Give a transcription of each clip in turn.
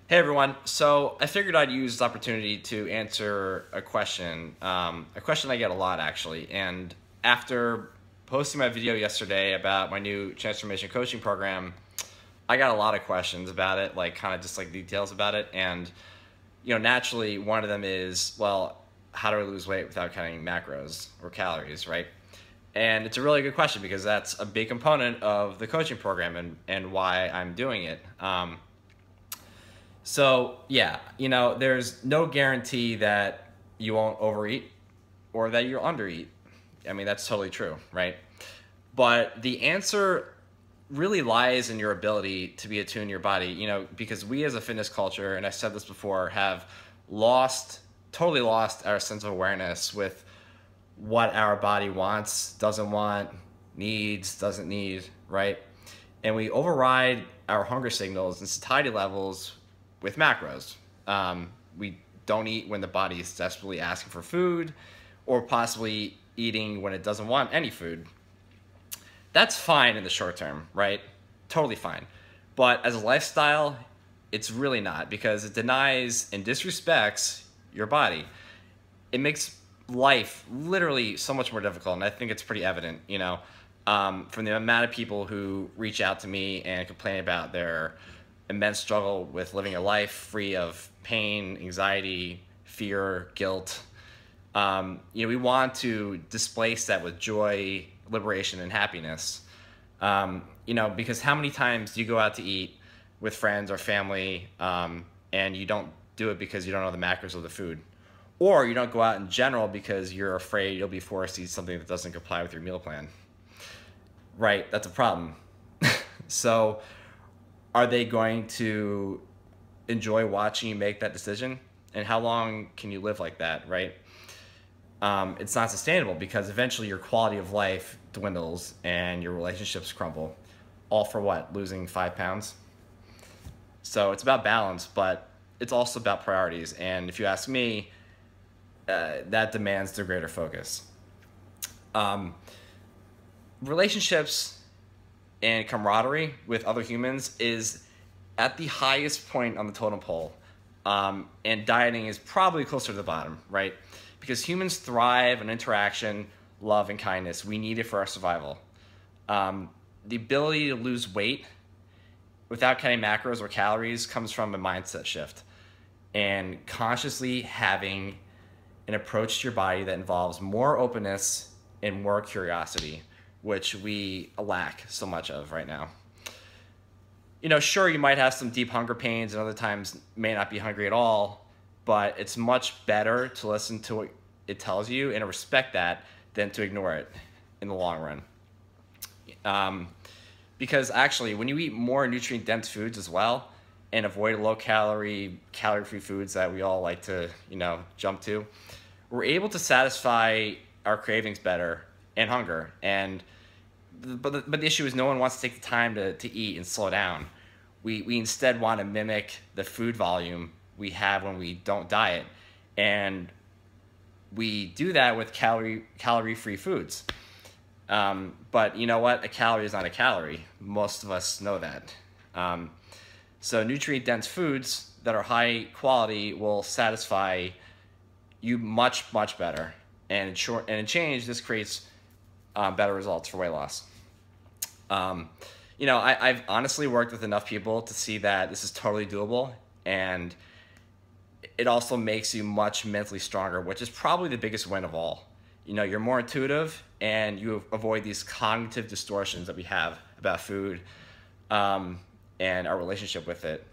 Hey everyone, so I figured I'd use this opportunity to answer a question I get a lot actually, and after posting my video yesterday about my new transformation coaching program, I got a lot of questions about it, like kind of just like details about it, and naturally one of them is, well, how do I lose weight without counting macros or calories, right? And it's a really good question because that's a big component of the coaching program and why I'm doing it. So yeah, there's no guarantee that you won't overeat or that you'll undereat. I mean, that's totally true, right? But the answer really lies in your ability to be attuned to your body, because we as a fitness culture, and I said this before, have totally lost our sense of awareness with what our body wants, doesn't want, needs, doesn't need, right? And we override our hunger signals and satiety levels with macros. We don't eat when the body is desperately asking for food or possibly eating when it doesn't want any food. That's fine in the short term, right? Totally fine. But as a lifestyle, it's really not, because it denies and disrespects your body. It makes life literally so much more difficult, and I think it's pretty evident, from the amount of people who reach out to me and complain about their immense struggle with living a life free of pain, anxiety, fear, guilt. We want to displace that with joy, liberation, and happiness. Because how many times do you go out to eat with friends or family, and you don't do it because you don't know the macros of the food? Or you don't go out in general because you're afraid you'll be forced to eat something that doesn't comply with your meal plan. Right, that's a problem. So are they going to enjoy watching you make that decision? And how long can you live like that, right? It's not sustainable, because eventually your quality of life dwindles and your relationships crumble. All for what? Losing 5 pounds? So it's about balance, but it's also about priorities. And if you ask me, that demands the greater focus. Relationships and camaraderie with other humans is at the highest point on the totem pole. And dieting is probably closer to the bottom, right? Because humans thrive on interaction, love, and kindness. We need it for our survival. The ability to lose weight without counting macros or calories comes from a mindset shift, and consciously having an approach to your body that involves more openness and more curiosity, which we lack so much of right now. Sure, you might have some deep hunger pains, and other times may not be hungry at all, but it's much better to listen to what it tells you and to respect that than to ignore it in the long run. Because actually, when you eat more nutrient-dense foods as well, and avoid low-calorie, calorie-free foods that we all like to, jump to, we're able to satisfy our cravings better and hunger. But the issue is no one wants to take the time to eat and slow down. We instead want to mimic the food volume we have when we don't diet, and we do that with calorie-free foods. But you know what? A calorie is not a calorie. Most of us know that. So nutrient-dense foods that are high quality will satisfy you much, much better. And in change, this creates better results for weight loss. I've honestly worked with enough people to see that this is totally doable, and it also makes you much mentally stronger, which is probably the biggest win of all. You're more intuitive, and you avoid these cognitive distortions that we have about food, and our relationship with it.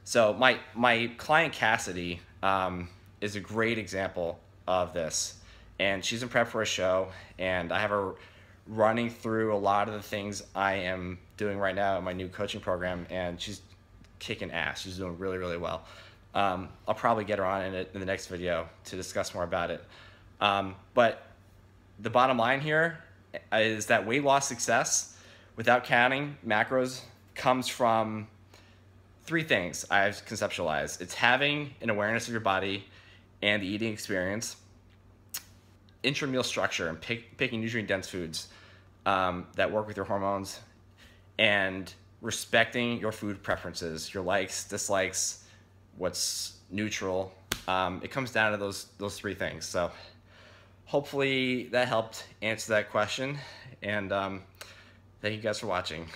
So my client Cassidy is a great example of this, and she's in prep for a show, and I have her running through a lot of the things I am doing right now in my new coaching program, and she's kicking ass. She's doing really, really well. I'll probably get her on in the next video to discuss more about it. But the bottom line here is that weight loss success without counting macros comes from 3 things I've conceptualized. It's having an awareness of your body and the eating experience, intrameal structure, and picking nutrient-dense foods that work with your hormones, and respecting your food preferences, your likes, dislikes, what's neutral. It comes down to those three things. So hopefully that helped answer that question. And thank you guys for watching.